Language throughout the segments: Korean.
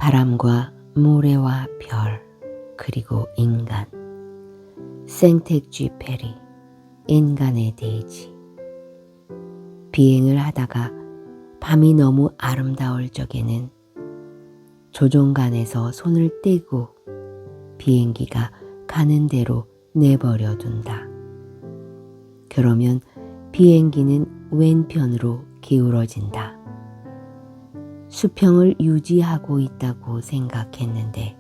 바람과 모래와 별, 그리고 인간. 생텍쥐페리, 인간의 대지. 비행을 하다가 밤이 너무 아름다울 적에는 조종간에서 손을 떼고 비행기가 가는 대로 내버려 둔다. 그러면 비행기는 왼편으로 기울어진다. 수평을 유지하고 있다고 생각했는데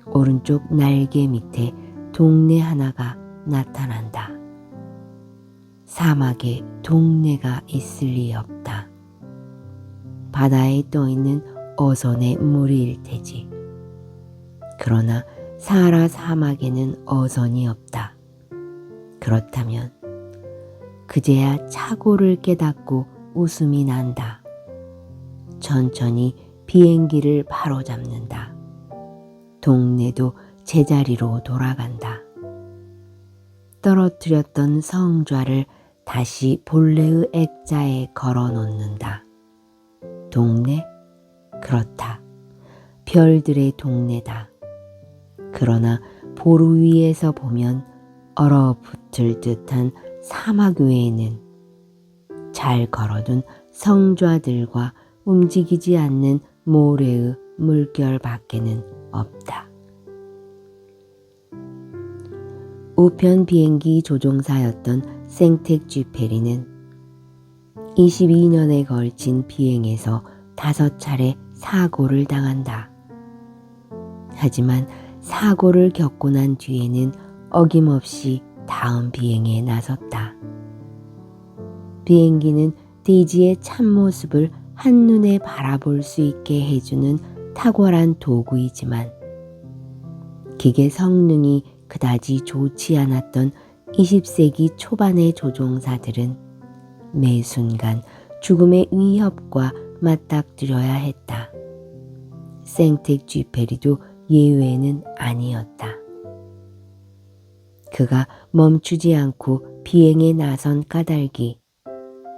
오른쪽 날개 밑에 동네 하나가 나타난다. 사막에 동네가 있을 리 없다. 바다에 떠있는 어선의 무리일 테지. 그러나 사하라 사막에는 어선이 없다. 그렇다면 그제야 착오를 깨닫고 웃음이 난다. 천천히 비행기를 바로잡는다. 동네도 제자리로 돌아간다. 떨어뜨렸던 성좌를 다시 본래의 액자에 걸어 놓는다. 동네? 그렇다. 별들의 동네다. 그러나 보루 위에서 보면 얼어붙을 듯한 사막 외에는 잘 걸어둔 성좌들과 움직이지 않는 모래의 물결 밖에는 없다. 우편 비행기 조종사였던 생텍쥐페리는 22년에 걸친 비행에서 5차례 사고를 당한다. 하지만 사고를 겪고 난 뒤에는 어김없이 다음 비행에 나섰다. 비행기는 대지의 참모습을 한눈에 바라볼 수 있게 해주는 탁월한 도구이지만 기계 성능이 그다지 좋지 않았던 20세기 초반의 조종사들은 매 순간 죽음의 위협과 맞닥뜨려야 했다. 생텍쥐페리도 예외는 아니었다. 그가 멈추지 않고 비행에 나선 까닭이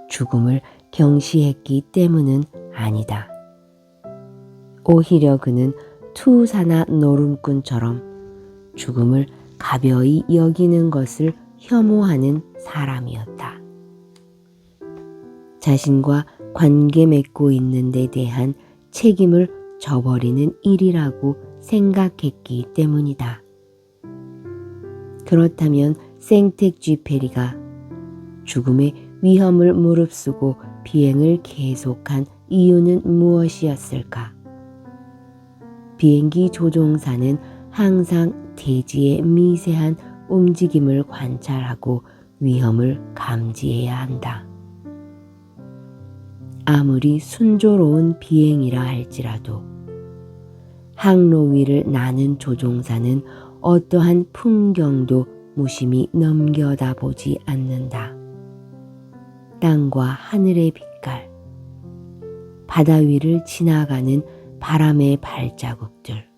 죽음을 경시했기 때문은 아니다. 오히려 그는 투사나 노름꾼처럼 죽음을 가벼이 여기는 것을 혐오하는 사람이었다. 자신과 관계 맺고 있는 데 대한 책임을 져버리는 일이라고 생각했기 때문이다. 그렇다면 생텍쥐페리가 죽음의 위험을 무릅쓰고 비행을 계속한 이유는 무엇이었을까? 비행기 조종사는 항상 대지의 미세한 움직임을 관찰하고 위험을 감지해야 한다. 아무리 순조로운 비행이라 할지라도 항로 위를 나는 조종사는 어떠한 풍경도 무심히 넘겨다보지 않는다. 땅과 하늘의 빛깔, 바다 위를 지나가는 바람의 발자국들,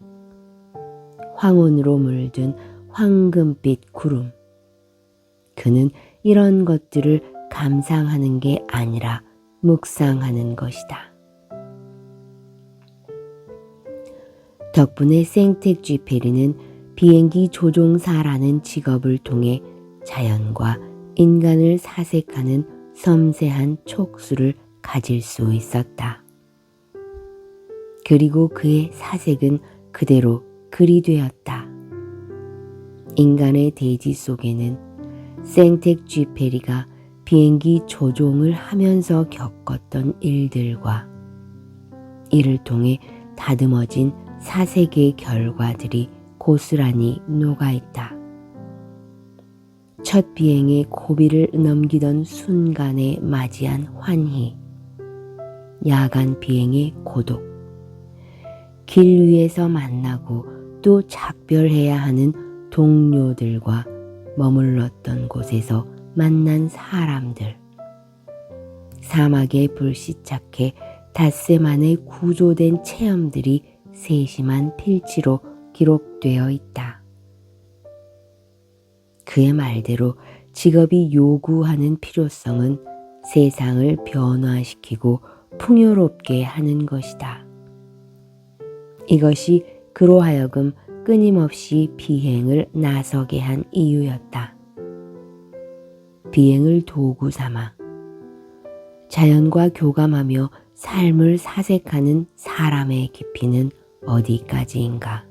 황혼으로 물든 황금빛 구름. 그는 이런 것들을 감상하는 게 아니라 묵상하는 것이다. 덕분에 생텍쥐페리는 비행기 조종사라는 직업을 통해 자연과 인간을 사색하는 섬세한 촉수를 가질 수 있었다. 그리고 그의 사색은 그대로 글이 되었다. 인간의 대지 속에는 생텍쥐페리가 비행기 조종을 하면서 겪었던 일들과 이를 통해 다듬어진 사색의 결과들이 고스란히 녹아있다. 첫 비행의 고비를 넘기던 순간에 맞이한 환희, 야간 비행의 고독, 길 위에서 만나고 또 작별해야 하는 동료들과 머물렀던 곳에서 만난 사람들, 사막에 불시착해 닷새 만에 구조된 체험들이 세심한 필지로 기록되어 있다. 그의 말대로 직업이 요구하는 필요성은 세상을 변화시키고 풍요롭게 하는 것이다. 이것이 그로 하여금 끊임없이 비행을 나서게 한 이유였다. 비행을 도구 삼아 자연과 교감하며 삶을 사색하는 사람의 깊이는 어디까지인가.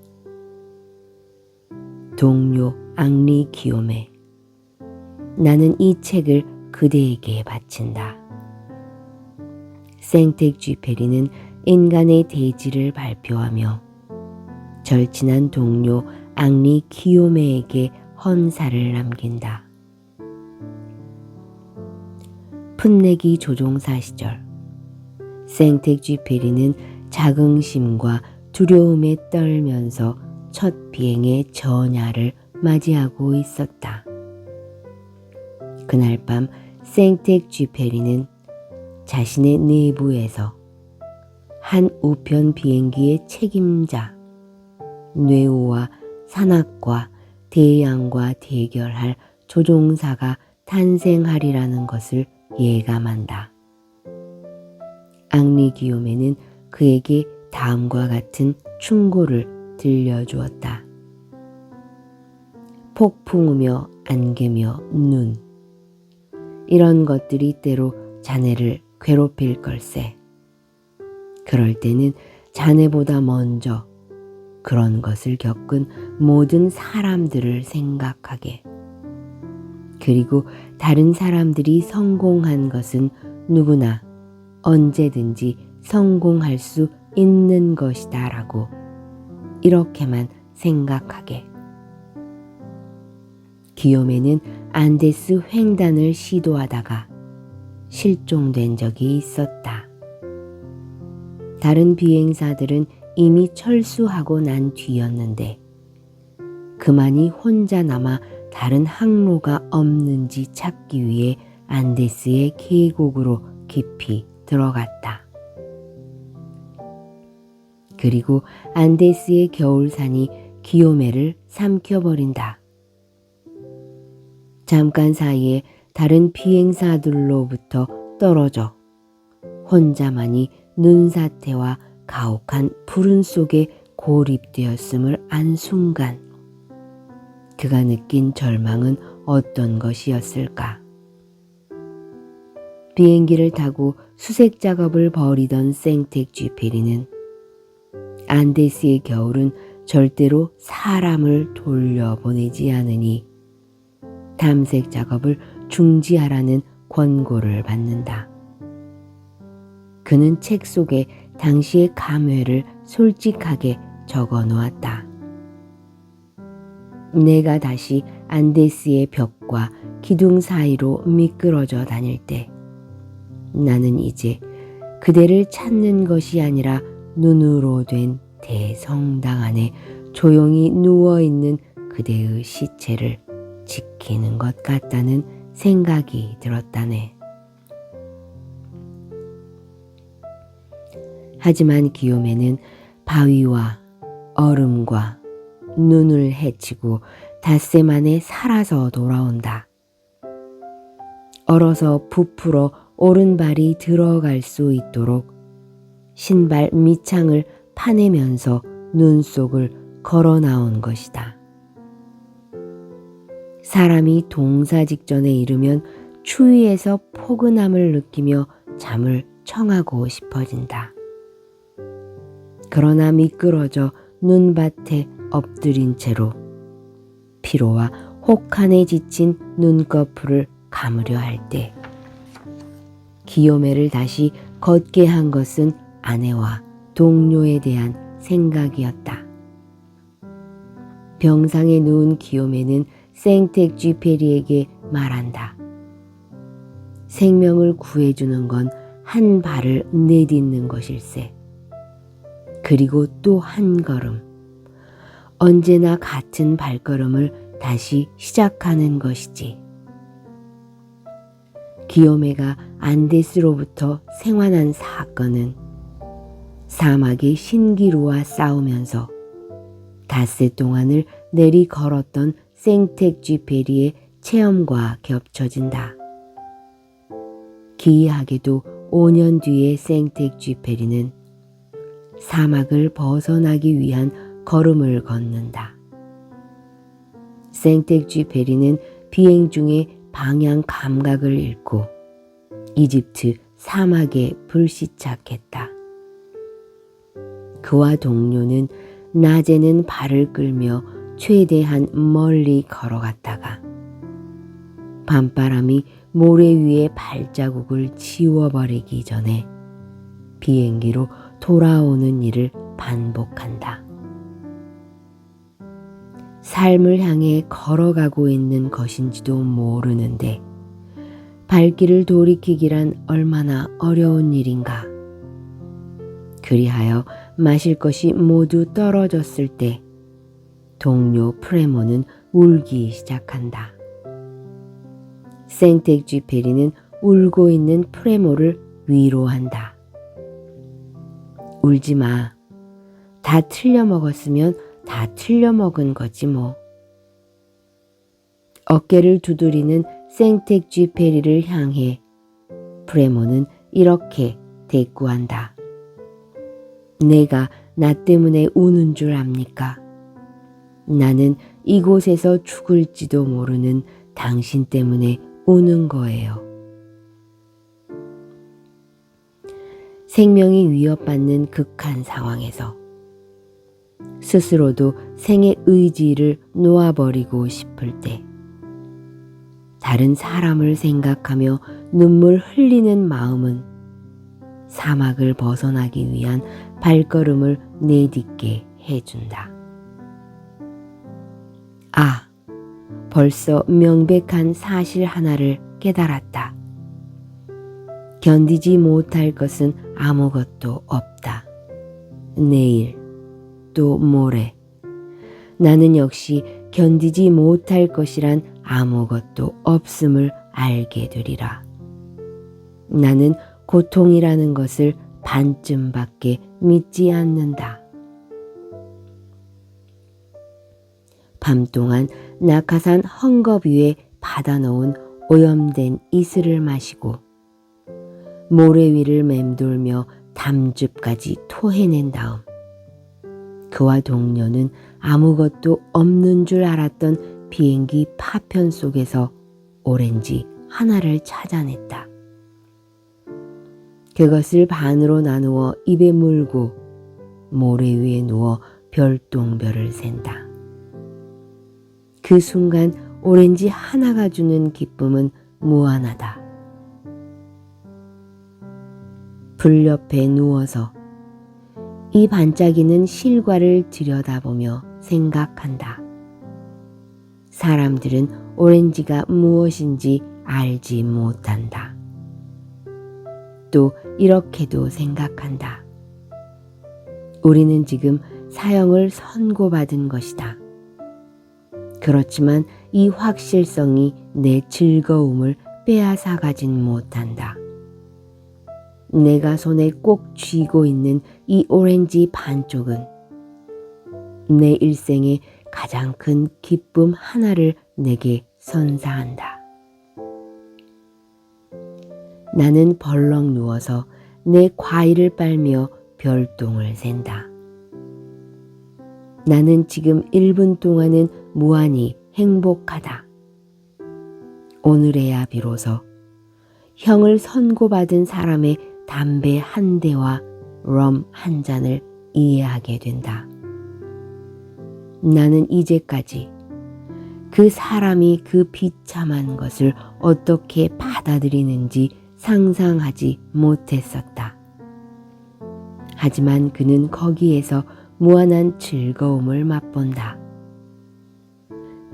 동료 앙리 기요메, 나는 이 책을 그대에게 바친다. 생텍쥐페리는 인간의 대지를 발표하며 절친한 동료 앙리 기요메에게 헌사를 남긴다. 풋내기 조종사 시절 생텍쥐페리는 자긍심과 두려움에 떨면서 첫 비행의 전야를 맞이하고 있었다. 그날 밤 생텍쥐페리는 자신의 내부에서 한 우편 비행기의 책임자 뇌우와 산악과 대양과 대결할 조종사가 탄생하리라는 것을 예감한다. 앙리 기요메는 그에게 다음과 같은 충고를 들려주었다. 폭풍우며 안개며 눈, 이런 것들이 때로 자네를 괴롭힐 걸세. 그럴 때는 자네보다 먼저 그런 것을 겪은 모든 사람들을 생각하게. 그리고 다른 사람들이 성공한 것은 누구나 언제든지 성공할 수 있는 것이다 라고 이렇게만 생각하게. 기요메는 안데스 횡단을 시도하다가 실종된 적이 있었다. 다른 비행사들은 이미 철수하고 난 뒤였는데 그만이 혼자 남아 다른 항로가 없는지 찾기 위해 안데스의 계곡으로 깊이 들어갔다. 그리고 안데스의 겨울산이 기요메를 삼켜버린다. 잠깐 사이에 다른 비행사들로부터 떨어져 혼자만이 눈사태와 가혹한 푸른 속에 고립되었음을 안 순간 그가 느낀 절망은 어떤 것이었을까? 비행기를 타고 수색 작업을 벌이던 생텍쥐페리는 안데스의 겨울은 절대로 사람을 돌려보내지 않으니 탐색 작업을 중지하라는 권고를 받는다. 그는 책 속에 당시의 감회를 솔직하게 적어 놓았다. 내가 다시 안데스의 벽과 기둥 사이로 미끄러져 다닐 때 나는 이제 그대를 찾는 것이 아니라 눈으로 된 대성당 안에 조용히 누워있는 그대의 시체를 지키는 것 같다는 생각이 들었다네. 하지만 기요메는 바위와 얼음과 눈을 헤치고 닷새 만에 살아서 돌아온다. 얼어서 부풀어 오른발이 들어갈 수 있도록 신발 밑창을 파내면서 눈 속을 걸어 나온 것이다. 사람이 동사 직전에 이르면 추위에서 포근함을 느끼며 잠을 청하고 싶어진다. 그러나 미끄러져 눈밭에 엎드린 채로 피로와 혹한에 지친 눈꺼풀을 감으려 할 때 기요메를 다시 걷게 한 것은 아내와 동료에 대한 생각이었다. 병상에 누운 기요메는 생텍쥐페리에게 말한다. 생명을 구해주는 건 한 발을 내딛는 것일세. 그리고 또 한 걸음, 언제나 같은 발걸음을 다시 시작하는 것이지. 기요메가 안데스로부터 생환한 사건은 사막의 신기루와 싸우면서 닷새 동안을 내리 걸었던 생텍쥐페리의 체험과 겹쳐진다. 기이하게도 5년 뒤에 생텍쥐페리는 사막을 벗어나기 위한 걸음을 걷는다. 생텍쥐페리는 비행 중에 방향 감각을 잃고 이집트 사막에 불시착했다. 그와 동료는 낮에는 발을 끌며 최대한 멀리 걸어갔다가 밤바람이 모래 위의 발자국을 지워버리기 전에 비행기로 돌아오는 일을 반복한다. 삶을 향해 걸어가고 있는 것인지도 모르는데 발길을 돌이키기란 얼마나 어려운 일인가. 그리하여 마실 것이 모두 떨어졌을 때 동료 프레모는 울기 시작한다. 생텍쥐페리는 울고 있는 프레모를 위로한다. 울지 마. 다 틀려 먹었으면 다 틀려 먹은 거지 뭐. 어깨를 두드리는 생텍쥐페리를 향해 프레모는 이렇게 대꾸한다. 내가 나 때문에 우는 줄 압니까? 나는 이곳에서 죽을지도 모르는 당신 때문에 우는 거예요. 생명이 위협받는 극한 상황에서 스스로도 생의 의지를 놓아버리고 싶을 때 다른 사람을 생각하며 눈물 흘리는 마음은 사막을 벗어나기 위한 발걸음을 내딛게 해준다. 아, 벌써 명백한 사실 하나를 깨달았다. 견디지 못할 것은 아무것도 없다. 내일, 또 모레, 나는 역시 견디지 못할 것이란 아무것도 없음을 알게 되리라. 나는 고통이라는 것을 반쯤밖에 믿지 않는다. 밤 동안 낙하산 헝겊 위에 받아놓은 오염된 이슬을 마시고 모래 위를 맴돌며 담즙까지 토해낸 다음 그와 동료는 아무것도 없는 줄 알았던 비행기 파편 속에서 오렌지 하나를 찾아냈다. 그것을 반으로 나누어 입에 물고 모래 위에 누워 별똥별을 샌다. 그 순간 오렌지 하나가 주는 기쁨은 무한하다. 불 옆에 누워서 이 반짝이는 실과를 들여다보며 생각한다. 사람들은 오렌지가 무엇인지 알지 못한다. 또 이렇게도 생각한다. 우리는 지금 사형을 선고받은 것이다. 그렇지만 이 확실성이 내 즐거움을 빼앗아가진 못한다. 내가 손에 꼭 쥐고 있는 이 오렌지 반쪽은 내 일생의 가장 큰 기쁨 하나를 내게 선사한다. 나는 벌렁 누워서 내 과일을 빨며 별똥을 샌다. 나는 지금 1분 동안은 무한히 행복하다. 오늘에야 비로소 형을 선고받은 사람의 담배 한 대와 럼 한 잔을 이해하게 된다. 나는 이제까지 그 사람이 그 비참한 것을 어떻게 받아들이는지 상상하지 못했었다. 하지만 그는 거기에서 무한한 즐거움을 맛본다.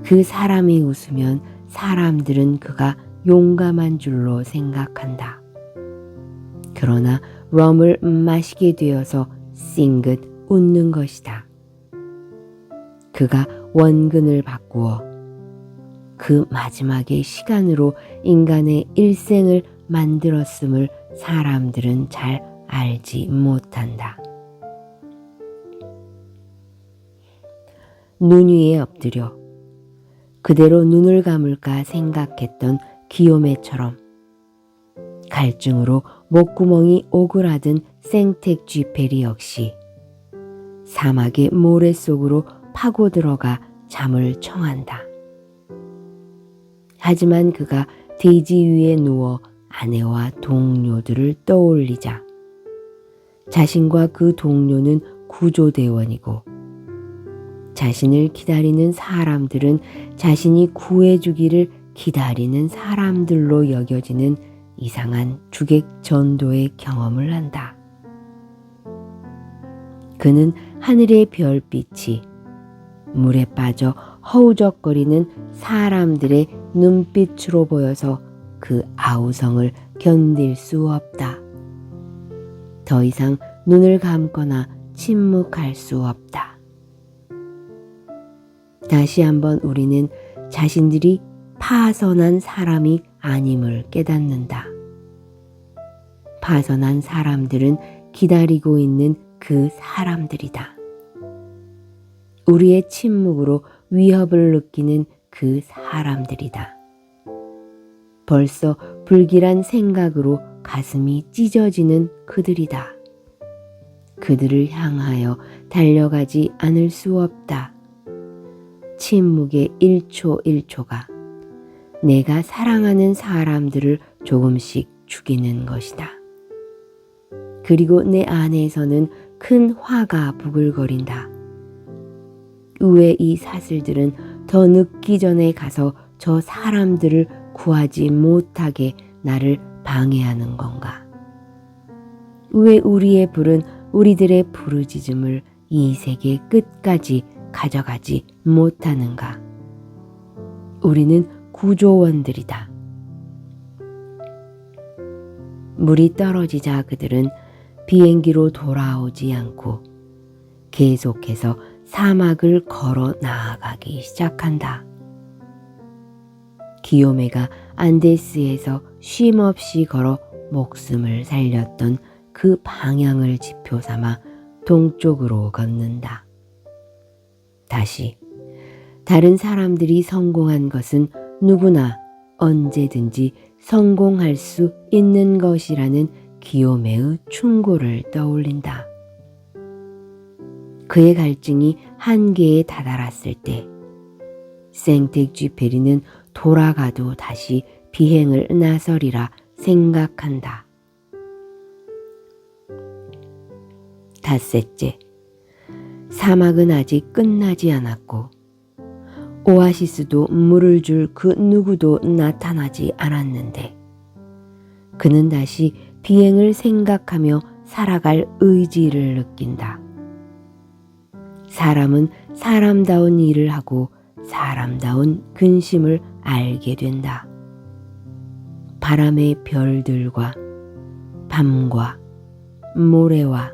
그 사람이 웃으면 사람들은 그가 용감한 줄로 생각한다. 그러나 럼을 마시게 되어서 싱긋 웃는 것이다. 그가 원근을 바꾸어 그 마지막의 시간으로 인간의 일생을 만들었음을 사람들은 잘 알지 못한다. 눈 위에 엎드려 그대로 눈을 감을까 생각했던 기요메처럼 갈증으로 목구멍이 오그라든 생텍쥐페리 역시 사막의 모래 속으로 파고 들어가 잠을 청한다. 하지만 그가 대지 위에 누워 아내와 동료들을 떠올리자 자신과 그 동료는 구조대원이고 자신을 기다리는 사람들은 자신이 구해주기를 기다리는 사람들로 여겨지는 이상한 주객 전도의 경험을 한다. 그는 하늘의 별빛이 물에 빠져 허우적거리는 사람들의 눈빛으로 보여서 그 아우성을 견딜 수 없다. 더 이상 눈을 감거나 침묵할 수 없다. 다시 한번 우리는 자신들이 파선한 사람이 아님을 깨닫는다. 파선한 사람들은 기다리고 있는 그 사람들이다. 우리의 침묵으로 위협을 느끼는 그 사람들이다. 벌써 불길한 생각으로 가슴이 찢어지는 그들이다. 그들을 향하여 달려가지 않을 수 없다. 침묵의 1초 1초가 내가 사랑하는 사람들을 조금씩 죽이는 것이다. 그리고 내 안에서는 큰 화가 부글거린다. 왜 이 사슬들은 더 늦기 전에 가서 저 사람들을 구하지 못하게 나를 방해하는 건가? 왜 우리의 불은 우리들의 부르짖음을 이 세계 끝까지 가져가지 못하는가? 우리는 구조원들이다. 물이 떨어지자 그들은 비행기로 돌아오지 않고 계속해서 사막을 걸어 나아가기 시작한다. 기요메가 안데스에서 쉼없이 걸어 목숨을 살렸던 그 방향을 지표 삼아 동쪽으로 걷는다. 다시 다른 사람들이 성공한 것은 누구나 언제든지 성공할 수 있는 것이라는 기요메의 충고를 떠올린다. 그의 갈증이 한계에 다다랐을 때 생텍쥐페리는 돌아가도 다시 비행을 나서리라 생각한다. 닷새째, 사막은 아직 끝나지 않았고 오아시스도 물을 줄 그 누구도 나타나지 않았는데 그는 다시 비행을 생각하며 살아갈 의지를 느낀다. 사람은 사람다운 일을 하고 사람다운 근심을 알게 된다. 바람의 별들과 밤과 모래와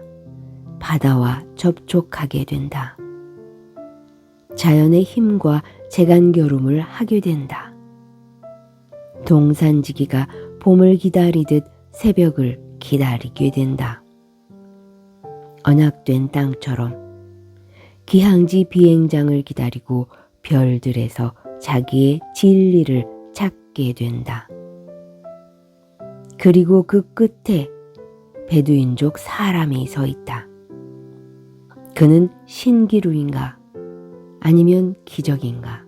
바다와 접촉하게 된다. 자연의 힘과 재간결움을 하게 된다. 동산지기가 봄을 기다리듯 새벽을 기다리게 된다. 언약된 땅처럼 기항지 비행장을 기다리고 별들에서 자기의 진리를 찾게 된다. 그리고 그 끝에 베두인족 사람이 서 있다. 그는 신기루인가? 아니면 기적인가?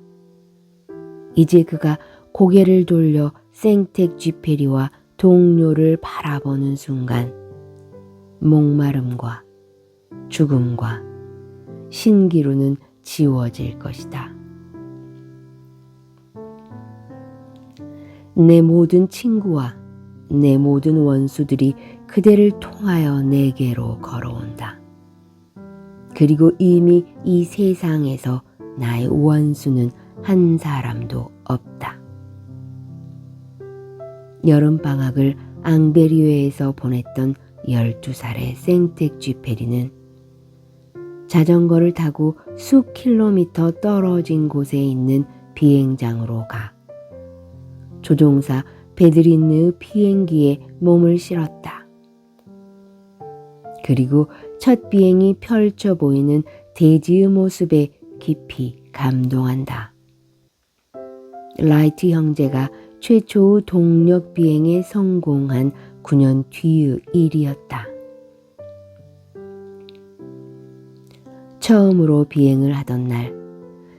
이제 그가 고개를 돌려 생텍쥐페리와 동료를 바라보는 순간 목마름과 죽음과 신기루는 지워질 것이다. 내 모든 친구와 내 모든 원수들이 그대를 통하여 내게로 걸어온다. 그리고 이미 이 세상에서 나의 원수는 한 사람도 없다. 여름방학을 앙베리웨에서 보냈던 12살의 생텍쥐페리는 자전거를 타고 수 킬로미터 떨어진 곳에 있는 비행장으로 가 조종사 베드린느의 비행기에 몸을 실었다. 그리고 첫 비행이 펼쳐 보이는 대지의 모습에 깊이 감동한다. 라이트 형제가 최초의 동력 비행에 성공한 9년 뒤의 일이었다. 처음으로 비행을 하던 날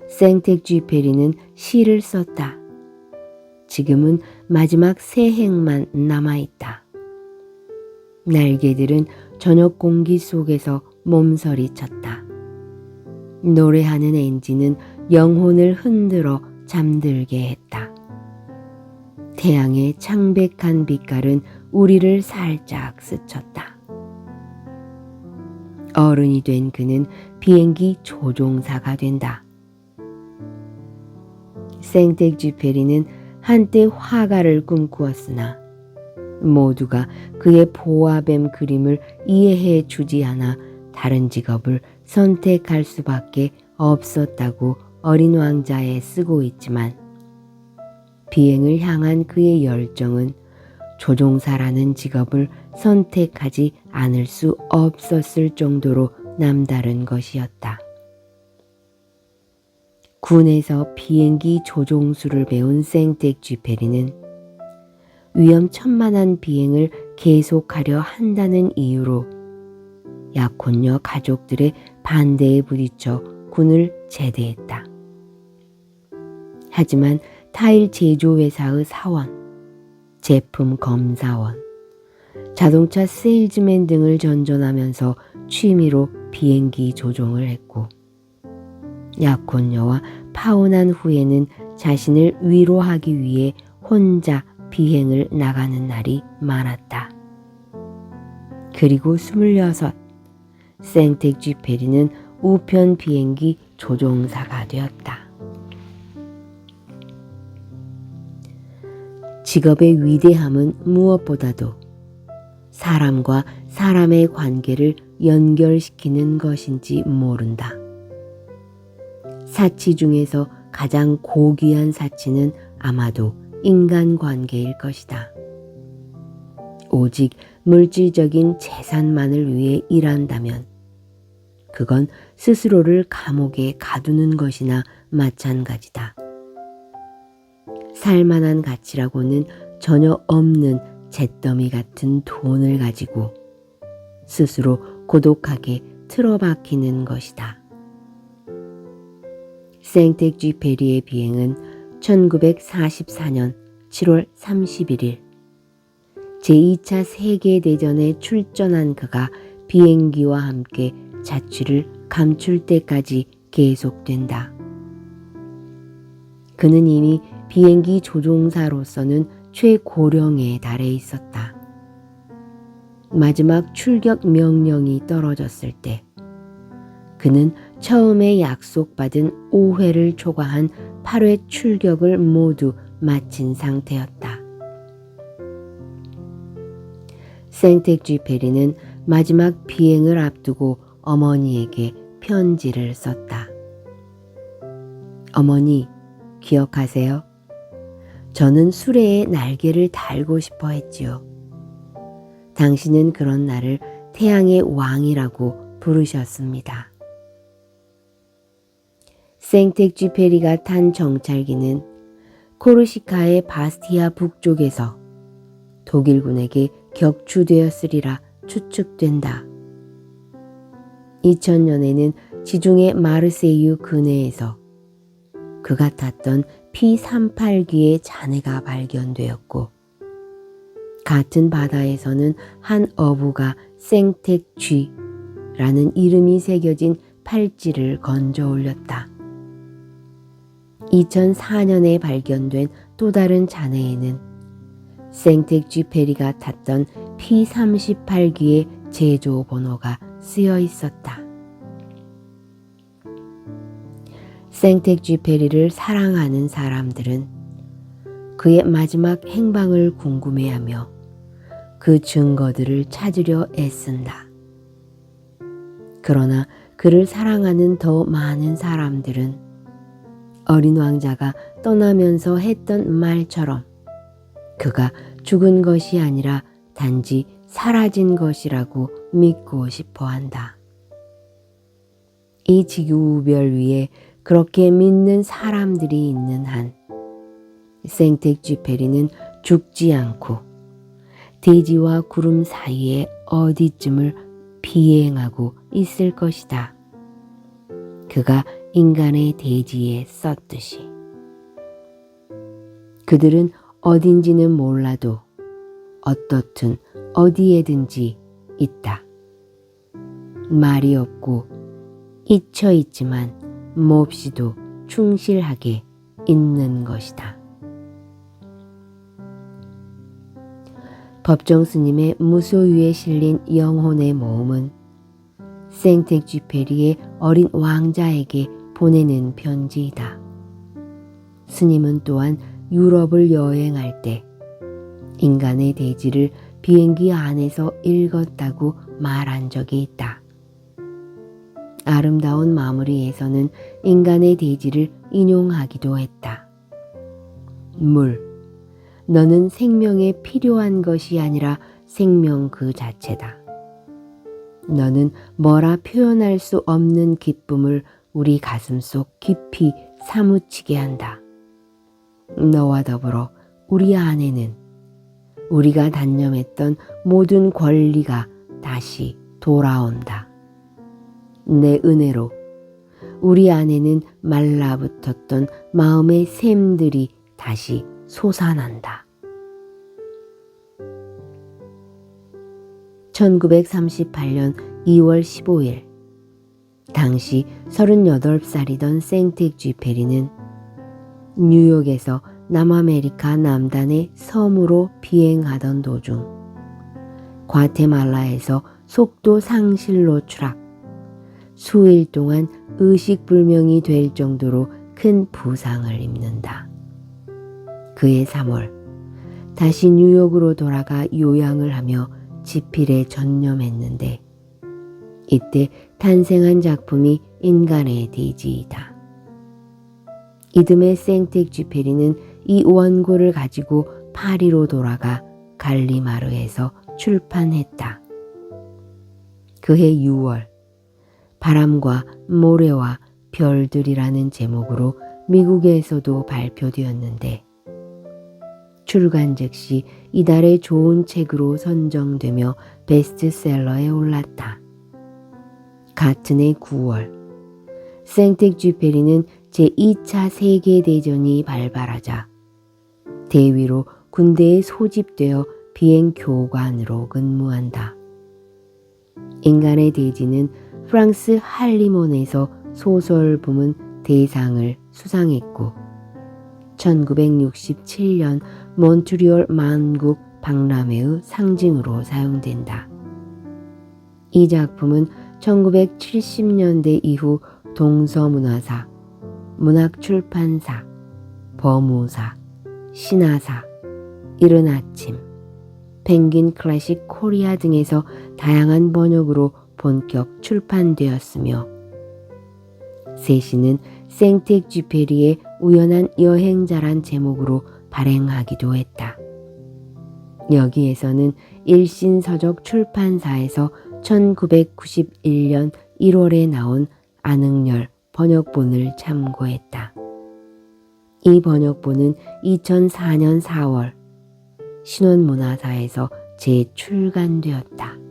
생텍쥐페리는 시를 썼다. 지금은 마지막 세 행만 남아있다. 날개들은 저녁 공기 속에서 몸서리쳤다. 노래하는 엔진은 영혼을 흔들어 잠들게 했다. 태양의 창백한 빛깔은 우리를 살짝 스쳤다. 어른이 된 그는 비행기 조종사가 된다. 생텍쥐페리는 한때 화가를 꿈꾸었으나 모두가 그의 보아뱀 그림을 이해해 주지 않아 다른 직업을 선택할 수밖에 없었다고 어린 왕자에 쓰고 있지만 비행을 향한 그의 열정은 조종사라는 직업을 선택하지 않을 수 없었을 정도로 남다른 것이었다. 군에서 비행기 조종수를 배운 생텍쥐페리는 위험천만한 비행을 계속하려 한다는 이유로 약혼녀 가족들의 반대에 부딪혀 군을 제대했다. 하지만 타일 제조회사의 사원, 제품 검사원, 자동차 세일즈맨 등을 전전하면서 취미로 비행기 조종을 했고 약혼녀와 파혼한 후에는 자신을 위로하기 위해 혼자 비행을 나가는 날이 많았다. 그리고 26, 생텍쥐페리는 우편 비행기 조종사가 되었다. 직업의 위대함은 무엇보다도 사람과 사람의 관계를 연결시키는 것인지 모른다. 사치 중에서 가장 고귀한 사치는 아마도 인간관계일 것이다. 오직 물질적인 재산만을 위해 일한다면 그건 스스로를 감옥에 가두는 것이나 마찬가지다. 살만한 가치라고는 전혀 없는 잿더미 같은 돈을 가지고 스스로 고독하게 틀어박히는 것이다. 생텍쥐페리의 비행은 1944년 7월 31일 제2차 세계대전에 출전한 그가 비행기와 함께 자취를 감출 때까지 계속된다. 그는 이미 비행기 조종사로서는 최고령에 달해 있었다. 마지막 출격 명령이 떨어졌을 때 그는 처음에 약속받은 5회를 초과한 8회 출격을 모두 마친 상태였다. 생텍쥐페리는 마지막 비행을 앞두고 어머니에게 편지를 썼다. 어머니, 기억하세요? 저는 수레에 날개를 달고 싶어 했지요. 당신은 그런 나를 태양의 왕이라고 부르셨습니다. 생텍쥐페리가 탄 정찰기는 코르시카의 바스티아 북쪽에서 독일군에게 격추되었으리라 추측된다. 2000년에는 지중해 마르세유 근해에서 그가 탔던 P-38기의 잔해가 발견되었고 같은 바다에서는 한 어부가 생텍쥐라는 이름이 새겨진 팔찌를 건져 올렸다. 2004년에 발견된 또 다른 잔해에는 생텍쥐페리가 탔던 P-38기의 제조 번호가 쓰여 있었다. 생텍쥐페리를 사랑하는 사람들은 그의 마지막 행방을 궁금해하며 그 증거들을 찾으려 애쓴다. 그러나 그를 사랑하는 더 많은 사람들은 어린 왕자가 떠나면서 했던 말처럼 그가 죽은 것이 아니라 단지 사라진 것이라고 믿고 싶어 한다. 이 지구별 위에 그렇게 믿는 사람들이 있는 한 생텍쥐페리는 죽지 않고 대지와 구름 사이에 어디쯤을 비행하고 있을 것이다. 그가 인간의 대지에 썼듯이. 그들은 어딘지는 몰라도 어떻든 어디에든지 있다. 말이 없고 잊혀 있지만 몹시도 충실하게 있는 것이다. 법정 스님의 무소유에 실린 영혼의 모음은 생텍쥐페리의 어린 왕자에게 보내는 편지이다. 스님은 또한 유럽을 여행할 때 인간의 대지를 비행기 안에서 읽었다고 말한 적이 있다. 아름다운 마무리에서는 인간의 대지를 인용하기도 했다. 물, 너는 생명에 필요한 것이 아니라 생명 그 자체다. 너는 뭐라 표현할 수 없는 기쁨을 우리 가슴속 깊이 사무치게 한다. 너와 더불어 우리 안에는 우리가 단념했던 모든 권리가 다시 돌아온다. 내 은혜로 우리 안에는 말라붙었던 마음의 샘들이 다시 솟아난다. 1938년 2월 15일 당시 38살이던 생텍쥐페리는 뉴욕에서 남아메리카 남단의 섬으로 비행하던 도중 과테말라에서 속도 상실로 추락, 수일 동안 의식불명이 될 정도로 큰 부상을 입는다. 그해 3월 다시 뉴욕으로 돌아가 요양을 하며 지필에 전념했는데 이때 탄생한 작품이 인간의 대지이다. 이듬해 생텍쥐페리는 이 원고를 가지고 파리로 돌아가 갈리마르에서 출판했다. 그해 6월 바람과 모래와 별들이라는 제목으로 미국에서도 발표되었는데 출간 즉시 이달의 좋은 책으로 선정되며 베스트셀러에 올랐다. 같은 해 9월 생텍쥐페리는 제2차 세계대전이 발발하자 대위로 군대에 소집되어 비행교관으로 근무한다. 인간의 대지는 프랑스 할리몬에서 소설 부문 대상을 수상했고 1967년 몬트리올 만국 박람회의 상징으로 사용된다. 이 작품은 1970년대 이후 동서문화사, 문학출판사, 버무사, 신화사, 이른아침, 펭귄 클래식 코리아 등에서 다양한 번역으로 본격 출판되었으며 세시는 생텍쥐페리의 우연한 여행자란 제목으로 발행하기도 했다. 여기에서는 일신서적 출판사에서 1991년 1월에 나온 안흥열 번역본을 참고했다. 이 번역본은 2004년 4월 신원문화사에서 재출간되었다.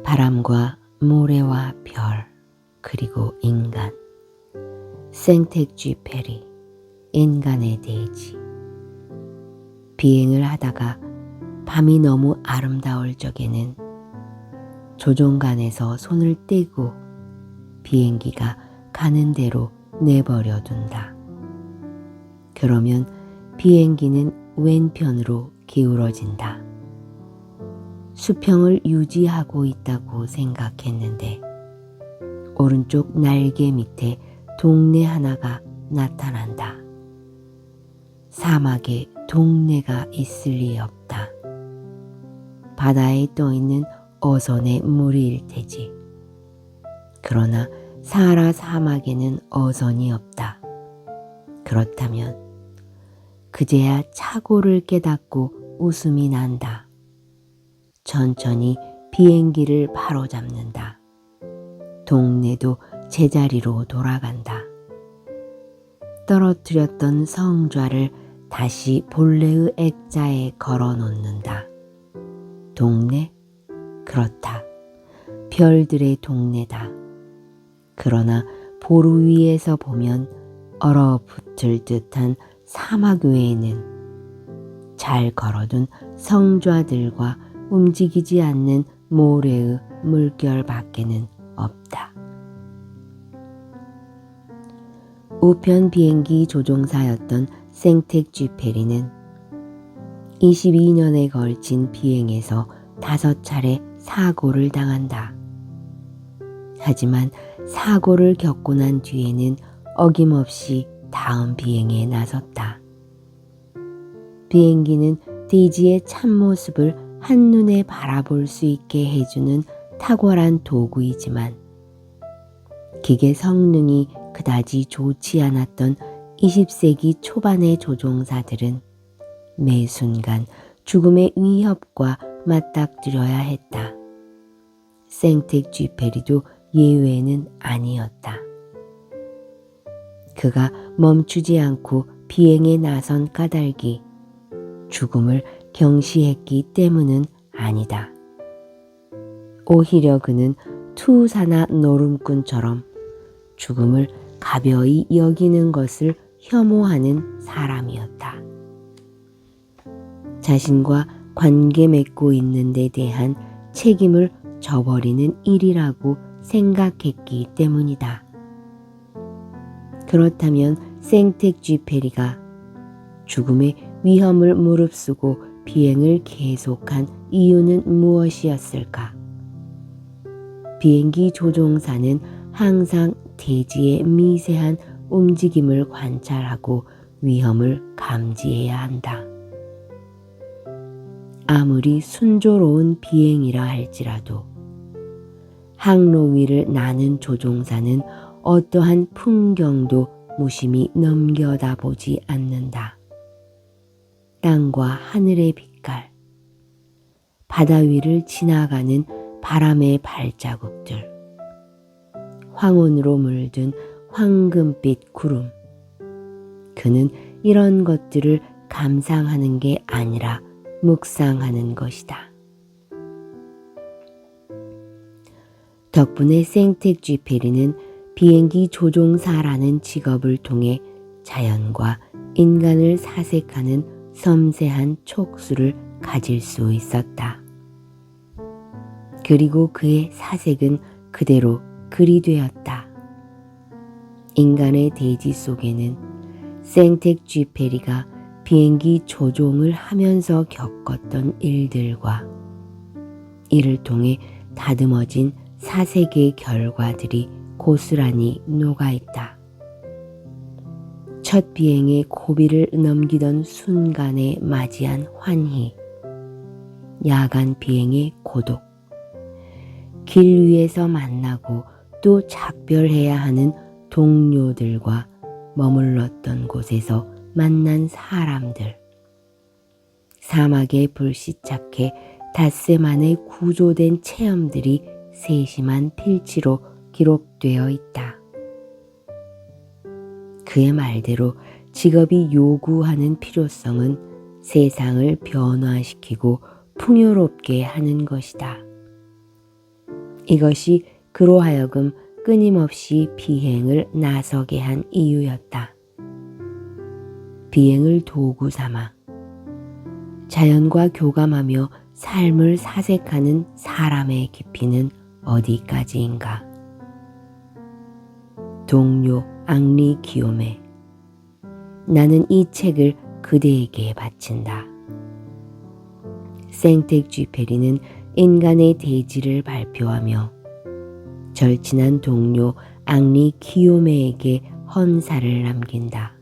바람과 모래와 별 그리고 인간 생텍쥐페리 인간의 대지. 비행을 하다가 밤이 너무 아름다울 적에는 조종간에서 손을 떼고 비행기가 가는 대로 내버려 둔다. 그러면 비행기는 왼편으로 기울어진다. 수평을 유지하고 있다고 생각했는데 오른쪽 날개 밑에 동네 하나가 나타난다. 사막에 동네가 있을 리 없다. 바다에 떠있는 어선의 무리일 테지. 그러나 사하라 사막에는 어선이 없다. 그렇다면 그제야 착오를 깨닫고 웃음이 난다. 천천히 비행기를 바로잡는다. 동네도 제자리로 돌아간다. 떨어뜨렸던 성좌를 다시 본래의 액자에 걸어 놓는다. 동네? 그렇다. 별들의 동네다. 그러나 보루 위에서 보면 얼어붙을 듯한 사막 외에는 잘 걸어둔 성좌들과 움직이지 않는 모래의 물결 밖에는 없다. 우편 비행기 조종사였던 생텍쥐페리는 22년에 걸친 비행에서 5차례 사고를 당한다. 하지만 사고를 겪고 난 뒤에는 어김없이 다음 비행에 나섰다. 비행기는 대지의 참모습을 한눈에 바라볼 수 있게 해주는 탁월한 도구이지만 기계 성능이 그다지 좋지 않았던 20세기 초반의 조종사들은 매 순간 죽음의 위협과 맞닥뜨려야 했다. 생텍쥐페리도 예외는 아니었다. 그가 멈추지 않고 비행에 나선 까닭이 죽음을 경시했기 때문은 아니다. 오히려 그는 투사나 노름꾼처럼 죽음을 가벼이 여기는 것을 혐오하는 사람이었다. 자신과 관계 맺고 있는 데 대한 책임을 져버리는 일이라고 생각했기 때문이다. 그렇다면 생텍쥐페리가 죽음의 위험을 무릅쓰고 비행을 계속한 이유는 무엇이었을까? 비행기 조종사는 항상 대지의 미세한 움직임을 관찰하고 위험을 감지해야 한다. 아무리 순조로운 비행이라 할지라도 항로 위를 나는 조종사는 어떠한 풍경도 무심히 넘겨다보지 않는다. 땅과 하늘의 빛깔, 바다 위를 지나가는 바람의 발자국들, 황혼으로 물든 황금빛 구름. 그는 이런 것들을 감상하는 게 아니라 묵상하는 것이다. 덕분에 생텍쥐페리는 비행기 조종사라는 직업을 통해 자연과 인간을 사색하는 섬세한 촉수를 가질 수 있었다. 그리고 그의 사색은 그대로 글이 되었다. 인간의 대지 속에는 생텍쥐페리가 비행기 조종을 하면서 겪었던 일들과 이를 통해 다듬어진 사색의 결과들이 고스란히 녹아있다. 첫 비행의 고비를 넘기던 순간에 맞이한 환희, 야간 비행의 고독, 길 위에서 만나고 또 작별해야 하는 동료들과 머물렀던 곳에서 만난 사람들, 사막에 불시착해 닷새 만에 구조된 체험들이 세심한 필지로 기록되어 있다. 그의 말대로 직업이 요구하는 필요성은 세상을 변화시키고 풍요롭게 하는 것이다. 이것이 그로 하여금 끊임없이 비행을 나서게 한 이유였다. 비행을 도구 삼아 자연과 교감하며 삶을 사색하는 사람의 깊이는 어디까지인가? 동료 앙리 기욤에, 나는 이 책을 그대에게 바친다. 생텍쥐페리는 인간의 대지를 발표하며 절친한 동료 앙리 기욤에에게 헌사를 남긴다.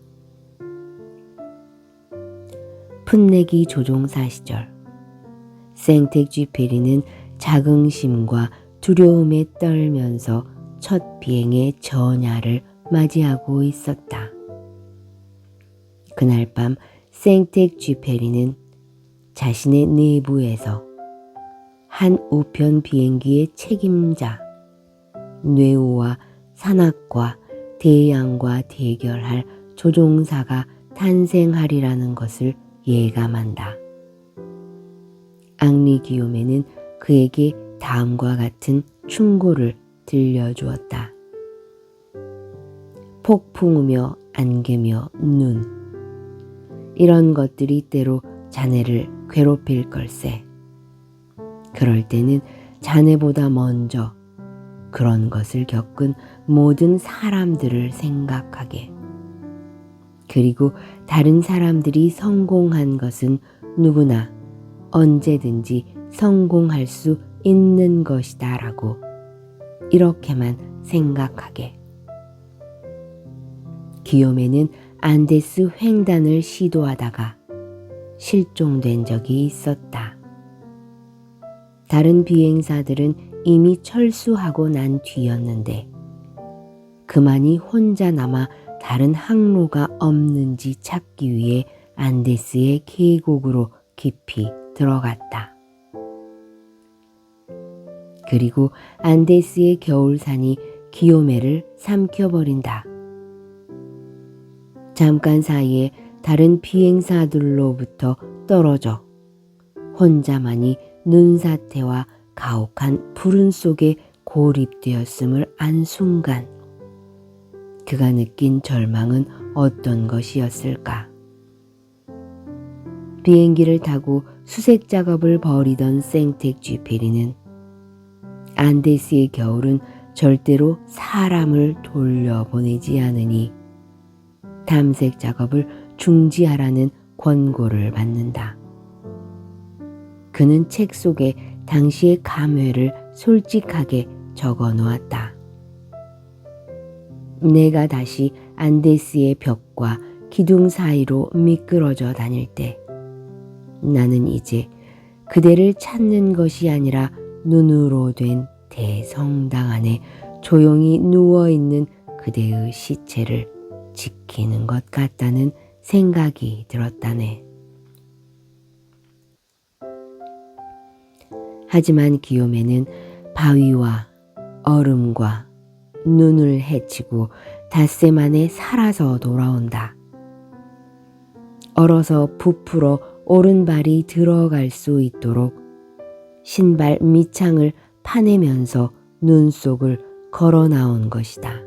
풋내기 조종사 시절 생텍쥐페리는 자긍심과 두려움에 떨면서 첫 비행의 전야를 맞이하고 있었다. 그날 밤 생텍쥐페리는 자신의 내부에서 한 우편 비행기의 책임자 뇌우와 산악과 대양과 대결할 조종사가 탄생하리라는 것을 예감한다. 앙리 기요메는 그에게 다음과 같은 충고를 들려주었다. 폭풍우며 안개며 눈, 이런 것들이 때로 자네를 괴롭힐 걸세. 그럴 때는 자네보다 먼저 그런 것을 겪은 모든 사람들을 생각하게. 그리고 다른 사람들이 성공한 것은 누구나 언제든지 성공할 수 있는 것이다 라고 이렇게만 생각하게. 기요메는 안데스 횡단을 시도하다가 실종된 적이 있었다. 다른 비행사들은 이미 철수하고 난 뒤였는데 그만이 혼자 남아 다른 항로가 없는지 찾기 위해 안데스의 계곡으로 깊이 들어갔다. 그리고 안데스의 겨울산이 기요메를 삼켜버린다. 잠깐 사이에 다른 비행사들로부터 떨어져 혼자만이 눈사태와 가혹한 불운 속에 고립되었음을 안 순간 그가 느낀 절망은 어떤 것이었을까? 비행기를 타고 수색 작업을 벌이던 생텍쥐페리는 안데스의 겨울은 절대로 사람을 돌려보내지 않으니 탐색 작업을 중지하라는 권고를 받는다. 그는 책 속에 당시의 감회를 솔직하게 적어 놓았다. 내가 다시 안데스의 벽과 기둥 사이로 미끄러져 다닐 때 나는 이제 그대를 찾는 것이 아니라 눈으로 된 대성당 안에 조용히 누워있는 그대의 시체를 지키는 것 같다는 생각이 들었다네. 하지만 기요메는 바위와 얼음과 눈을 헤치고 닷새 만에 살아서 돌아온다. 얼어서 부풀어 오른발이 들어갈 수 있도록 신발 밑창을 파내면서 눈 속을 걸어 나온 것이다.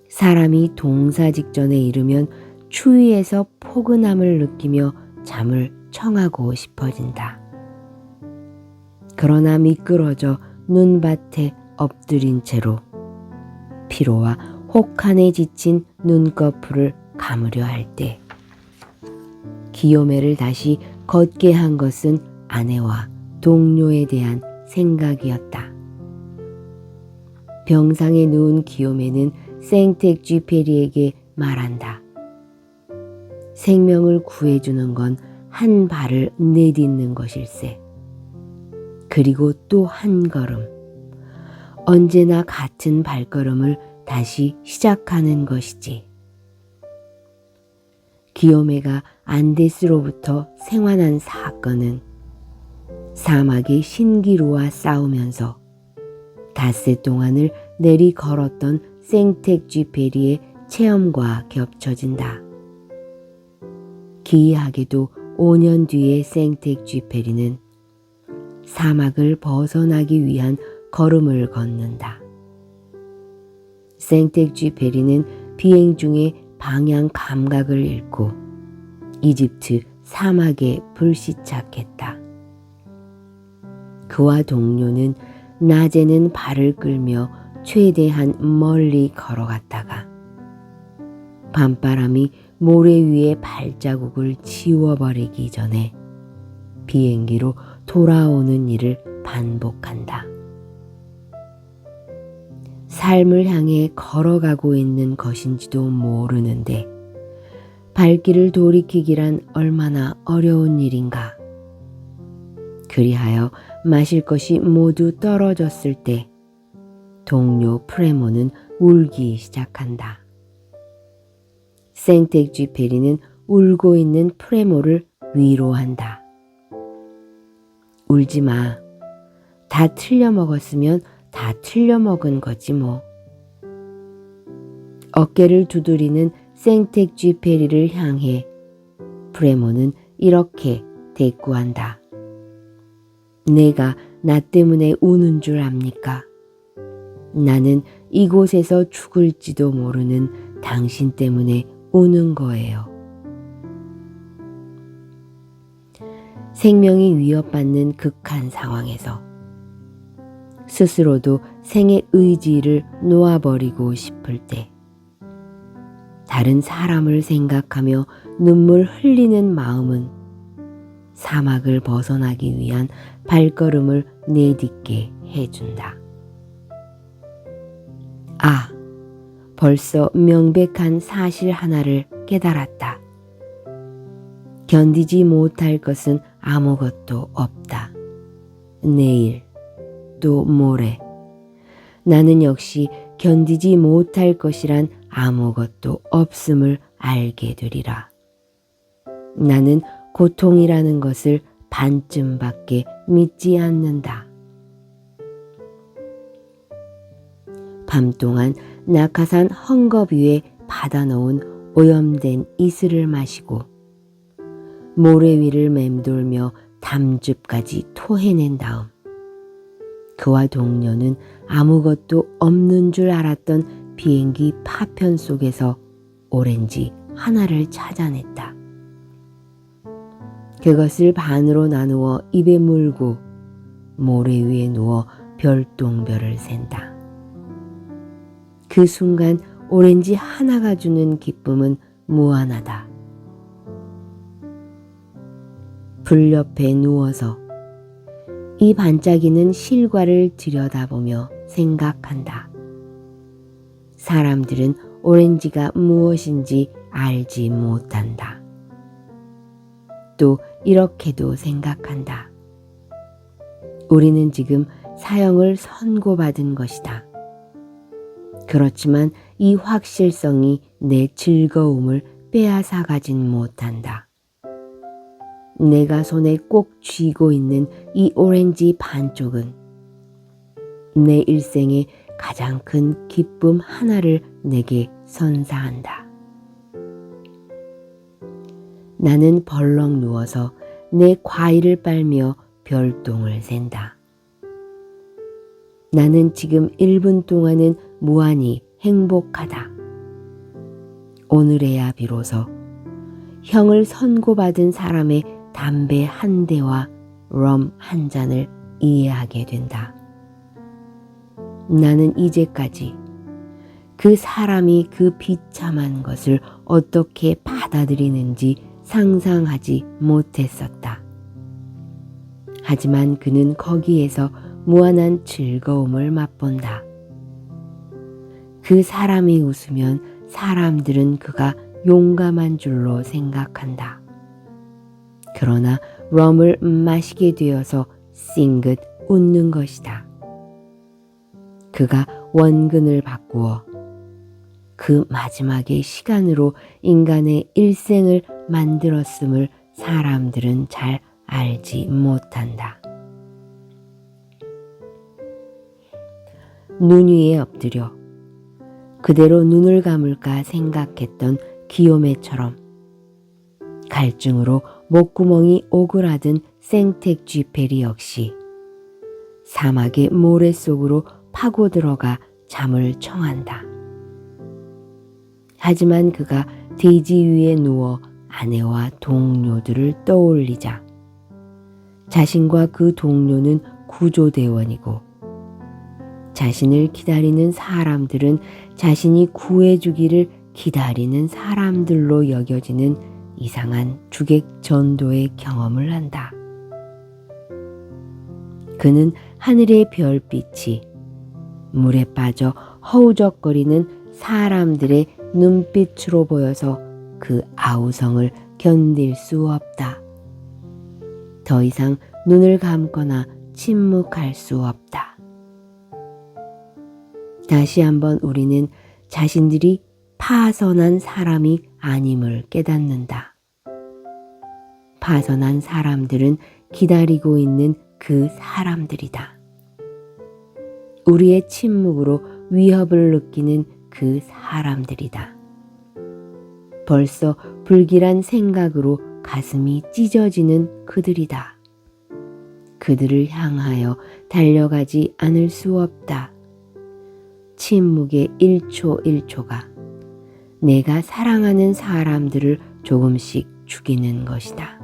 사람이 동사 직전에 이르면 추위에서 포근함을 느끼며 잠을 청하고 싶어진다. 그러나 미끄러져 눈밭에 엎드린 채로 피로와 혹한에 지친 눈꺼풀을 감으려 할 때 기요메를 다시 걷게 한 것은 아내와 동료에 대한 생각이었다. 병상에 누운 기요메는 생텍쥐페리에게 말한다. 생명을 구해주는 건 한 발을 내딛는 것일세. 그리고 또 한 걸음, 언제나 같은 발걸음을 다시 시작하는 것이지. 기요메가 안데스로부터 생환한 사건은 사막의 신기루와 싸우면서 닷새 동안을 내리 걸었던 생텍쥐페리의 체험과 겹쳐진다. 기이하게도 5년 뒤에 생텍쥐페리는 사막을 벗어나기 위한 걸음을 걷는다. 생텍쥐페리는 비행 중에 방향 감각을 잃고 이집트 사막에 불시착했다. 그와 동료는 낮에는 발을 끌며 최대한 멀리 걸어갔다가 밤바람이 모래 위에 발자국을 지워버리기 전에 비행기로 돌아오는 일을 반복한다. 삶을 향해 걸어가고 있는 것인지도 모르는데 발길을 돌이키기란 얼마나 어려운 일인가. 그리하여 마실 것이 모두 떨어졌을 때 동료 프레모는 울기 시작한다. 생텍쥐페리는 울고 있는 프레모를 위로한다. 울지 마. 다 틀려 먹었으면 다 틀려 먹은 거지 뭐. 어깨를 두드리는 생텍쥐페리를 향해 프레모는 이렇게 대꾸한다. 내가 나 때문에 우는 줄 압니까? 나는 이곳에서 죽을지도 모르는 당신 때문에 우는 거예요. 생명이 위협받는 극한 상황에서 스스로도 생의 의지를 놓아버리고 싶을 때 다른 사람을 생각하며 눈물 흘리는 마음은 사막을 벗어나기 위한 발걸음을 내딛게 해준다. 아, 벌써 명백한 사실 하나를 깨달았다. 견디지 못할 것은 아무것도 없다. 내일, 또 모레, 나는 역시 견디지 못할 것이란 아무것도 없음을 알게 되리라. 나는 고통이라는 것을 반쯤밖에 믿지 않는다. 밤 동안 낙하산 헝겊 위에 받아놓은 오염된 이슬을 마시고 모래 위를 맴돌며 담즙까지 토해낸 다음 그와 동료는 아무것도 없는 줄 알았던 비행기 파편 속에서 오렌지 하나를 찾아냈다. 그것을 반으로 나누어 입에 물고 모래 위에 누워 별똥별을 샌다. 그 순간 오렌지 하나가 주는 기쁨은 무한하다. 불 옆에 누워서 이 반짝이는 실과를 들여다보며 생각한다. 사람들은 오렌지가 무엇인지 알지 못한다. 또 이렇게도 생각한다. 우리는 지금 사형을 선고받은 것이다. 그렇지만 이 확실성이 내 즐거움을 빼앗아가진 못한다. 내가 손에 꼭 쥐고 있는 이 오렌지 반쪽은 내 일생의 가장 큰 기쁨 하나를 내게 선사한다. 나는 벌렁 누워서 내 과일을 빨며 별똥을 샌다. 나는 지금 1분 동안은 무한히 행복하다. 오늘에야 비로소 형을 선고받은 사람의 담배 한 대와 럼 한 잔을 이해하게 된다. 나는 이제까지 그 사람이 그 비참한 것을 어떻게 받아들이는지 상상하지 못했었다. 하지만 그는 거기에서 무한한 즐거움을 맛본다. 그 사람이 웃으면 사람들은 그가 용감한 줄로 생각한다. 그러나 럼을 마시게 되어서 싱긋 웃는 것이다. 그가 원근을 바꾸어 그 마지막의 시간으로 인간의 일생을 만들었음을 사람들은 잘 알지 못한다. 눈 위에 엎드려 그대로 눈을 감을까 생각했던 기요메처럼 갈증으로 목구멍이 오그라든 생텍 쥐페리 역시 사막의 모래 속으로 파고 들어가 잠을 청한다. 하지만 그가 대지 위에 누워 아내와 동료들을 떠올리자 자신과 그 동료는 구조대원이고 자신을 기다리는 사람들은 자신이 구해주기를 기다리는 사람들로 여겨지는 이상한 주객 전도의 경험을 한다. 그는 하늘의 별빛이 물에 빠져 허우적거리는 사람들의 눈빛으로 보여서 그 아우성을 견딜 수 없다. 더 이상 눈을 감거나 침묵할 수 없다. 다시 한번 우리는 자신들이 파선한 사람이 아님을 깨닫는다. 파선한 사람들은 기다리고 있는 그 사람들이다. 우리의 침묵으로 위협을 느끼는 그 사람들이다. 벌써 불길한 생각으로 가슴이 찢어지는 그들이다. 그들을 향하여 달려가지 않을 수 없다. 침묵의 1초 1초가 내가 사랑하는 사람들을 조금씩 죽이는 것이다.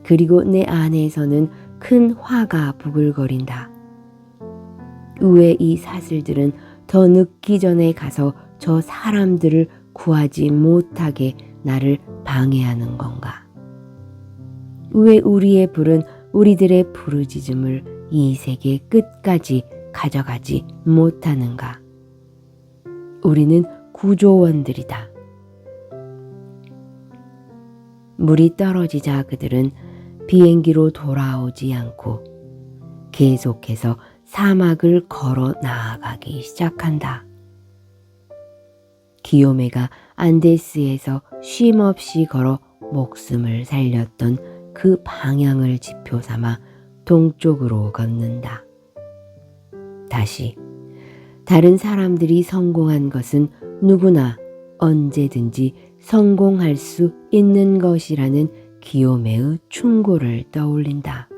그리고 내 안에서는 큰 화가 부글거린다. 왜 이 사슬들은 더 늦기 전에 가서 저 사람들을 구하지 못하게 나를 방해하는 건가? 왜 우리의 불은 우리들의 부르짖음을 이 세계 끝까지 가져가지 못하는가? 우리는 구조원들이다. 물이 떨어지자 그들은 비행기로 돌아오지 않고 계속해서 사막을 걸어 나아가기 시작한다. 기요메가 안데스에서 쉼없이 걸어 목숨을 살렸던 그 방향을 지표 삼아 동쪽으로 걷는다. 다시 다른 사람들이 성공한 것은 누구나 언제든지 성공할 수 있는 것이라는 기요메의 충고를 떠올린다.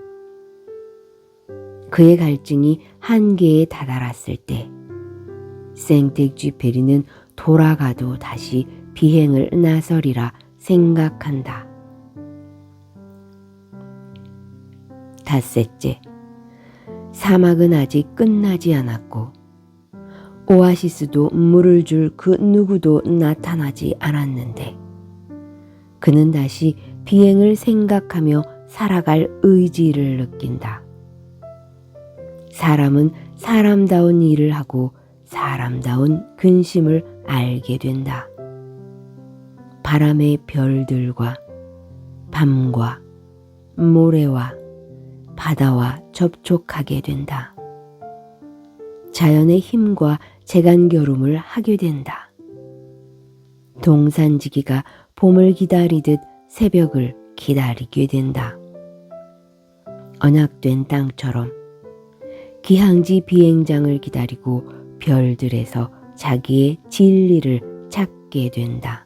그의 갈증이 한계에 다다랐을 때 생텍쥐페리는 돌아가도 다시 비행을 나서리라 생각한다. 닷새째, 사막은 아직 끝나지 않았고 오아시스도 물을 줄 그 누구도 나타나지 않았는데 그는 다시 비행을 생각하며 살아갈 의지를 느낀다. 사람은 사람다운 일을 하고 사람다운 근심을 알게 된다. 바람의 별들과 밤과 모래와 바다와 접촉하게 된다. 자연의 힘과 재간결움을 하게 된다. 동산지기가 봄을 기다리듯 새벽을 기다리게 된다. 언약된 땅처럼 기항지 비행장을 기다리고 별들에서 자기의 진리를 찾게 된다.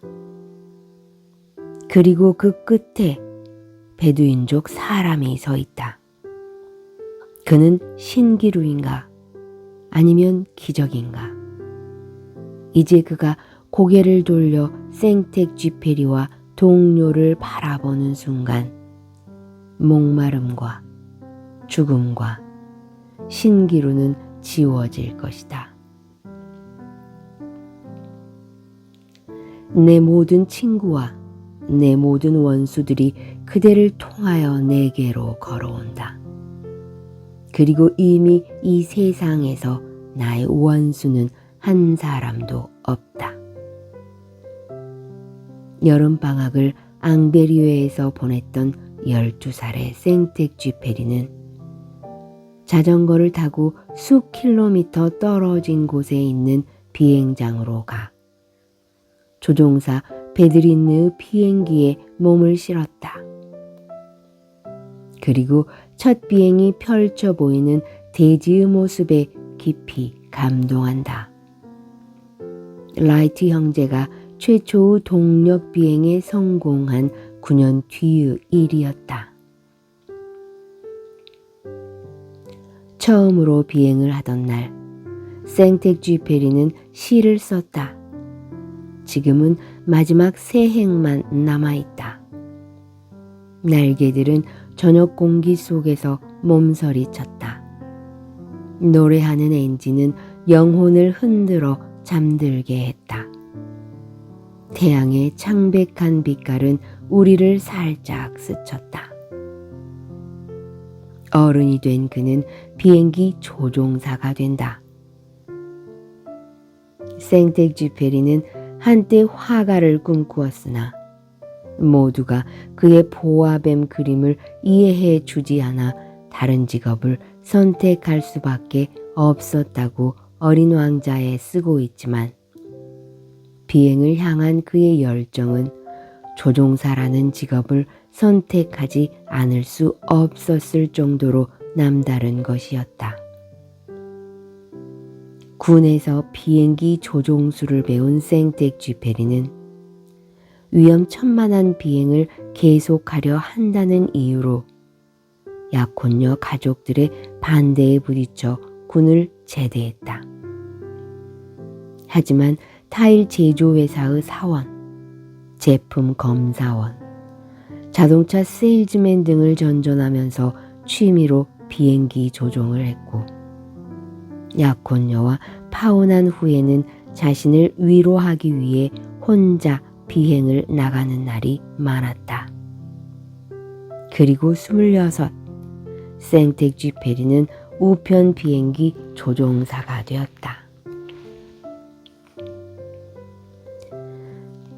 그리고 그 끝에 베두인족 사람이 서 있다. 그는 신기루인가 아니면 기적인가? 이제 그가 고개를 돌려 생텍쥐페리와 동료를 바라보는 순간 목마름과 죽음과 신기루는 지워질 것이다. 내 모든 친구와 내 모든 원수들이 그대를 통하여 내게로 걸어온다. 그리고 이미 이 세상에서 나의 원수는 한 사람도 없다. 여름방학을 앙베리웨에서 보냈던 12살의 생텍쥐페리는 자전거를 타고 수 킬로미터 떨어진 곳에 있는 비행장으로 가 조종사 베드린느의 비행기에 몸을 실었다. 그리고 첫 비행이 펼쳐 보이는 대지의 모습에 깊이 감동한다. 라이트 형제가 최초의 동력 비행에 성공한 9년 뒤의 일이었다. 처음으로 비행을 하던 날, 생텍쥐페리는 시를 썼다. 지금은 마지막 세 행만 남아있다. 날개들은 저녁 공기 속에서 몸서리쳤다. 노래하는 엔진은 영혼을 흔들어 잠들게 했다. 태양의 창백한 빛깔은 우리를 살짝 스쳤다. 어른이 된 그는 비행기 조종사가 된다. 생텍쥐페리는 한때 화가를 꿈꾸었으나 모두가 그의 보아뱀 그림을 이해해 주지 않아 다른 직업을 선택할 수밖에 없었다고 어린 왕자에 쓰고 있지만 비행을 향한 그의 열정은 조종사라는 직업을 선택하지 않을 수 없었을 정도로 남다른 것이었다. 군에서 비행기 조종수를 배운 생텍쥐페리는 위험천만한 비행을 계속하려 한다는 이유로 약혼녀 가족들의 반대에 부딪혀 군을 제대했다. 하지만 타일 제조회사의 사원, 제품 검사원, 자동차 세일즈맨 등을 전전하면서 취미로 비행기 조종을 했고, 약혼녀와 파혼한 후에는 자신을 위로하기 위해 혼자 비행을 나가는 날이 많았다. 그리고 26, 생텍쥐페리는 우편 비행기 조종사가 되었다.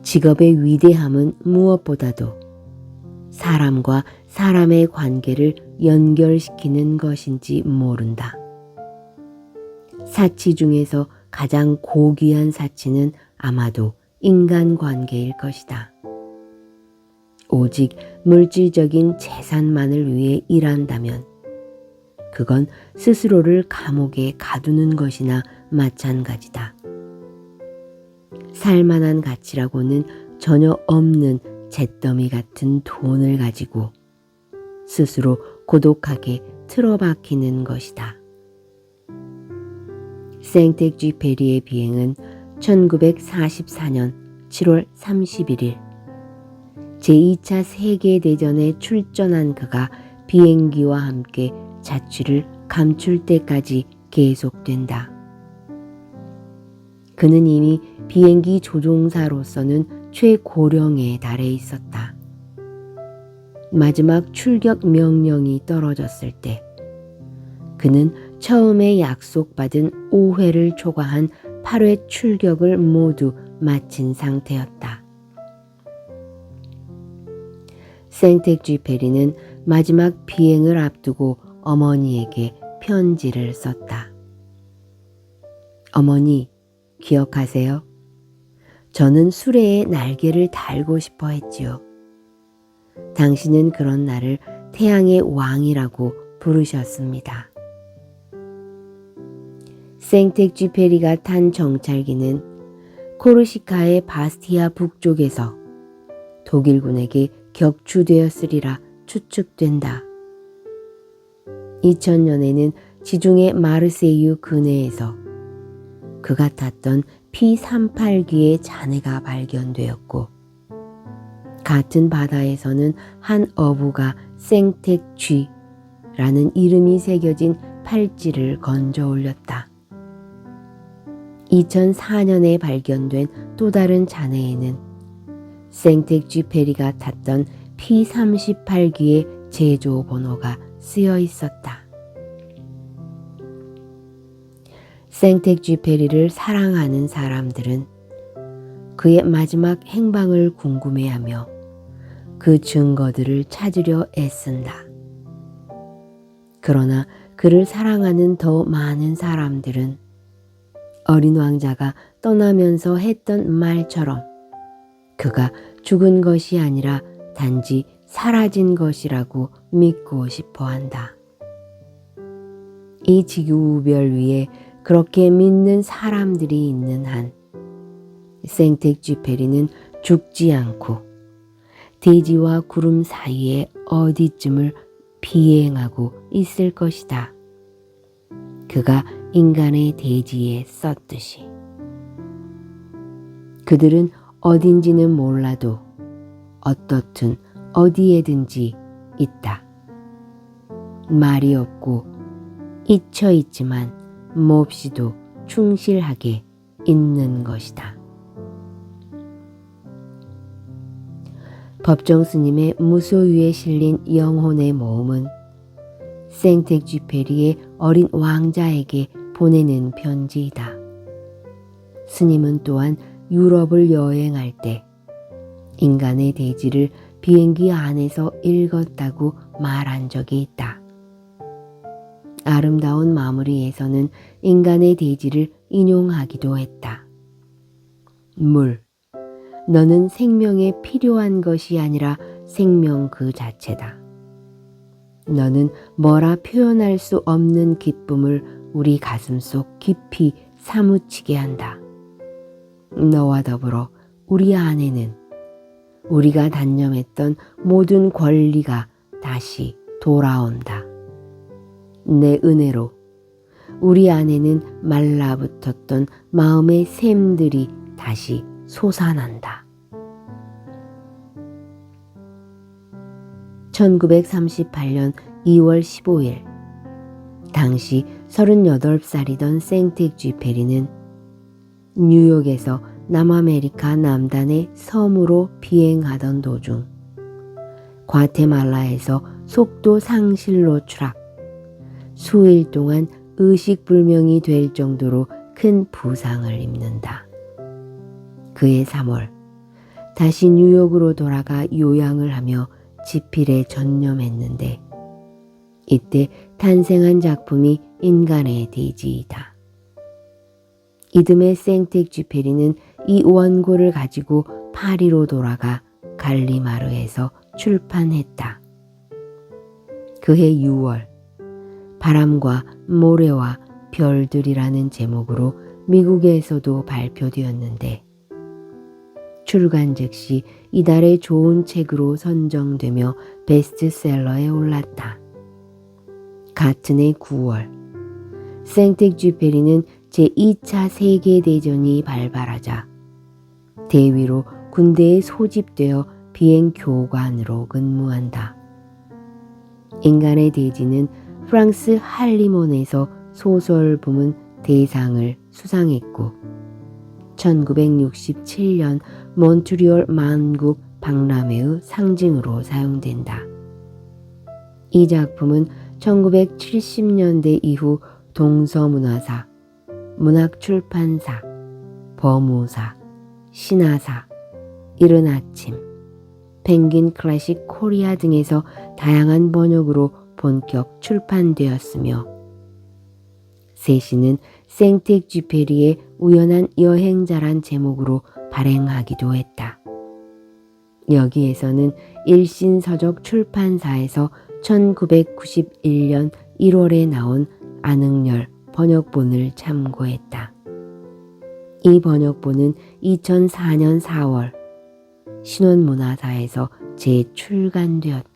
직업의 위대함은 무엇보다도 사람과 사람의 관계를 연결시키는 것인지 모른다. 사치 중에서 가장 고귀한 사치는 아마도 인간관계일 것이다. 오직 물질적인 재산만을 위해 일한다면 그건 스스로를 감옥에 가두는 것이나 마찬가지다. 살만한 가치라고는 전혀 없는 잿더미 같은 돈을 가지고 스스로 고독하게 틀어박히는 것이다. 생텍쥐페리의 비행은 1944년 7월 31일 제2차 세계대전에 출전한 그가 비행기와 함께 자취를 감출 때까지 계속된다. 그는 이미 비행기 조종사로서는 최고령에 달해 있었다. 마지막 출격 명령이 떨어졌을 때 그는 처음에 약속받은 5회를 초과한 8회 출격을 모두 마친 상태였다. 생텍쥐페리는 마지막 비행을 앞두고 어머니에게 편지를 썼다. 어머니, 기억하세요? 저는 수레에 날개를 달고 싶어 했지요. 당신은 그런 나를 태양의 왕이라고 부르셨습니다. 생텍쥐페리가 탄 정찰기는 코르시카의 바스티아 북쪽에서 독일군에게 격추되었으리라 추측된다. 2000년에는 지중해 마르세유 근해에서 그가 탔던 P-38기의 잔해가 발견되었고, 같은 바다에서는 한 어부가 생텍쥐라는 이름이 새겨진 팔찌를 건져 올렸다. 2004년에 발견된 또 다른 잔해에는 생텍쥐페리가 탔던 P-38기의 제조 번호가 쓰여 있었다. 생텍쥐페리를 사랑하는 사람들은 그의 마지막 행방을 궁금해하며 그 증거들을 찾으려 애쓴다. 그러나 그를 사랑하는 더 많은 사람들은 어린 왕자가 떠나면서 했던 말처럼 그가 죽은 것이 아니라 단지 사라진 것이라고 믿고 싶어 한다. 이 지구별 위에 그렇게 믿는 사람들이 있는 한 생텍쥐페리는 죽지 않고 대지와 구름 사이에 어디쯤을 비행하고 있을 것이다. 그가 인간의 대지에 썼듯이. 그들은 어딘지는 몰라도 어떻든 어디에든지 있다. 말이 없고 잊혀 있지만 몹시도 충실하게 있는 것이다. 법정 스님의 무소유에 실린 영혼의 모음은 생텍쥐페리의 어린 왕자에게 보내는 편지이다. 스님은 또한 유럽을 여행할 때 인간의 대지를 비행기 안에서 읽었다고 말한 적이 있다. 아름다운 마무리에서는 인간의 대지를 인용하기도 했다. 물, 너는 생명에 필요한 것이 아니라 생명 그 자체다. 너는 뭐라 표현할 수 없는 기쁨을 우리 가슴속 깊이 사무치게 한다. 너와 더불어 우리 안에는 우리가 단념했던 모든 권리가 다시 돌아온다. 내 은혜로 우리 안에는 말라붙었던 마음의 샘들이 다시 솟아난다. 1938년 2월 15일 당시 38살이던 생텍쥐페리는 뉴욕에서 남아메리카 남단의 섬으로 비행하던 도중 과테말라에서 속도 상실로 추락, 수일 동안 의식불명이 될 정도로 큰 부상을 입는다. 그해 3월 다시 뉴욕으로 돌아가 요양을 하며 집필에 전념했는데 이때 탄생한 작품이 인간의 대지이다. 이듬해 생텍쥐페리는 이 원고를 가지고 파리로 돌아가 갈리마르에서 출판했다. 그해 6월 바람과 모래와 별들이라는 제목으로 미국에서도 발표되었는데 출간 즉시 이달의 좋은 책으로 선정되며 베스트셀러에 올랐다. 같은 해 9월 생텍쥐페리는 제2차 세계대전이 발발하자 대위로 군대에 소집되어 비행교관으로 근무한다. 인간의 대지는 프랑스 할리몬에서 소설 부문 대상을 수상했고 1967년 몬트리올 만국 박람회의 상징으로 사용된다. 이 작품은 1970년대 이후 동서문화사, 문학출판사, 버무사, 신화사, 이른 아침, 펭귄 클래식 코리아 등에서 다양한 번역으로 본격 출판되었으며 세시는 생텍쥐페리의 우연한 여행자란 제목으로 발행하기도 했다. 여기에서는 일신서적 출판사에서 1991년 1월에 나온 안흥열 번역본을 참고했다. 이 번역본은 2004년 4월 신원문화사에서 재출간되었다.